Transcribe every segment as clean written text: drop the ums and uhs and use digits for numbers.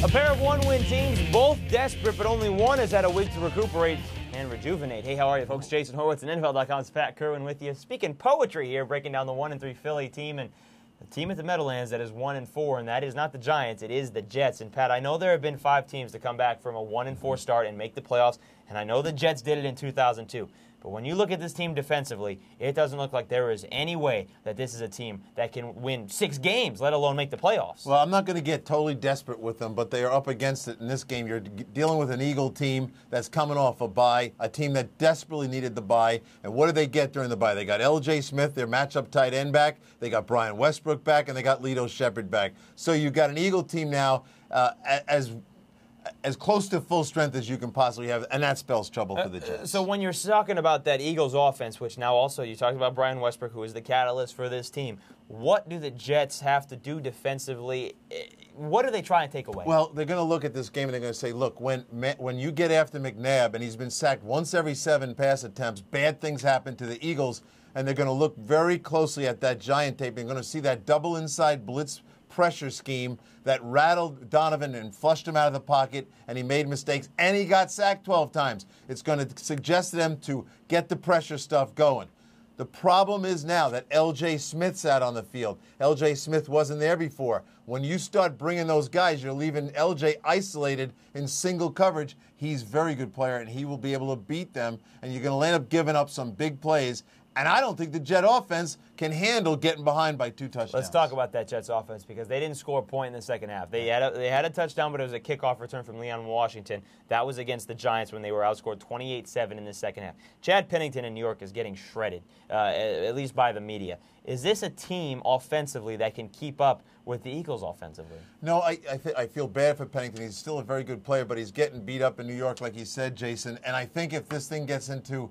A pair of one-win teams, both desperate, but only one has had a week to recuperate and rejuvenate. Hey, how are you, folks? Jason Horowitz and NFL.com's Pat Kirwan with you. Speaking poetry here, breaking down the 1-3 Philly team and the team at the Meadowlands that is 1-4, and that is not the Giants, it is the Jets. And Pat, I know there have been 5 teams to come back from a 1-4 start and make the playoffs, and I know the Jets did it in 2002. But when you look at this team defensively, it doesn't look like there is any way that this is a team that can win 6 games, let alone make the playoffs. Well, I'm not going to get totally desperate with them, but they are up against it in this game. You're dealing with an Eagle team that's coming off a bye, a team that desperately needed the bye. And what did they get during the bye? They got L.J. Smith, their matchup tight end, back. They got Brian Westbrook back, and they got Lito Shepherd back. So you've got an Eagle team now as close to full strength as you can possibly have, and that spells trouble for the Jets. So when you're talking about that Eagles offense, which now also you talked about Brian Westbrook, who is the catalyst for this team, what do the Jets have to do defensively? What are they trying to take away? Well, they're going to look at this game and they're going to say, look, when you get after McNabb and he's been sacked once every 7 pass attempts, bad things happen to the Eagles, and they're going to look very closely at that Giant tape. They're going to see that double inside blitz pressure scheme that rattled Donovan and flushed him out of the pocket, and he made mistakes, and he got sacked 12 times. It's going to suggest to them to get the pressure stuff going. The problem is now that L.J. Smith's out on the field. L.J. Smith wasn't there before. When you start bringing those guys, you're leaving L.J. isolated in single coverage. He's a very good player, and he will be able to beat them, and you're going to end up giving up some big plays. And I don't think the Jet offense can handle getting behind by 2 touchdowns. Let's talk about that Jets offense because they didn't score a point in the second half. They had a touchdown, but it was a kickoff return from Leon Washington. That was against the Giants when they were outscored 28-7 in the second half. Chad Pennington in New York is getting shredded, at least by the media. Is this a team offensively that can keep up with the Eagles offensively? No, I feel bad for Pennington. He's still a very good player, but he's getting beat up in New York, like you said, Jason. And I think if this thing gets into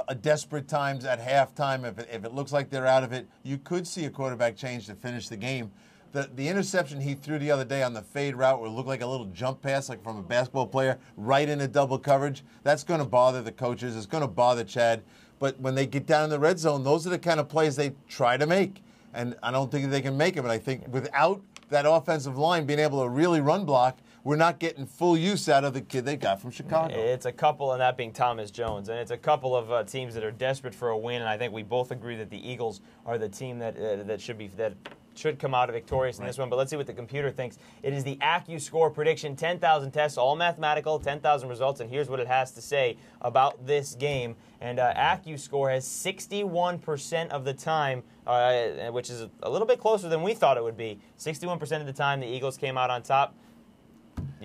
a desperate times at halftime, if it looks like they're out of it, you could see a quarterback change to finish the game. The interception he threw the other day on the fade route where it looked like a little jump pass like from a basketball player right into double coverage, that's going to bother the coaches. It's going to bother Chad. But when they get down in the red zone, those are the kind of plays they try to make. And I don't think they can make it, but I think without that offensive line being able to really run block, we're not getting full use out of the kid they got from Chicago. It's a couple, and that being Thomas Jones, and it's a couple of teams that are desperate for a win, and I think we both agree that the Eagles are the team that should come out victorious in this one. But let's see what the computer thinks. It is the AccuScore prediction, 10,000 tests, all mathematical, 10,000 results, and here's what it has to say about this game. And AccuScore has 61% of the time, which is a little bit closer than we thought it would be. 61% of the time the Eagles came out on top.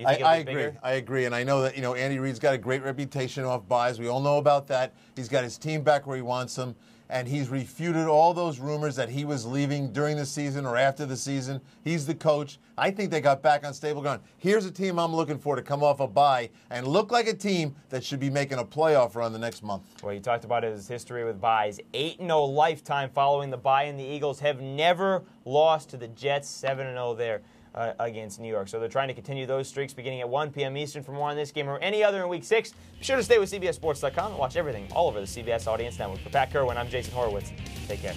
I agree, and I know that Andy Reid's got a great reputation off buys. We all know about that. He's got his team back where he wants them, and he's refuted all those rumors that he was leaving during the season or after the season. He's the coach. I think they got back on stable ground. Here's a team I'm looking for to come off a bye and look like a team that should be making a playoff run the next month. Well, you talked about his history with buys. 8-0 lifetime following the bye, and the Eagles have never lost to the Jets. 7-0 there against New York. So they're trying to continue those streaks beginning at 1 p.m. Eastern. For more on this game or any other in Week 6, be sure to stay with CBSSports.com and watch everything all over the CBS Audience Network. For Pat Kirwan, I'm Jason Horowitz. Take care.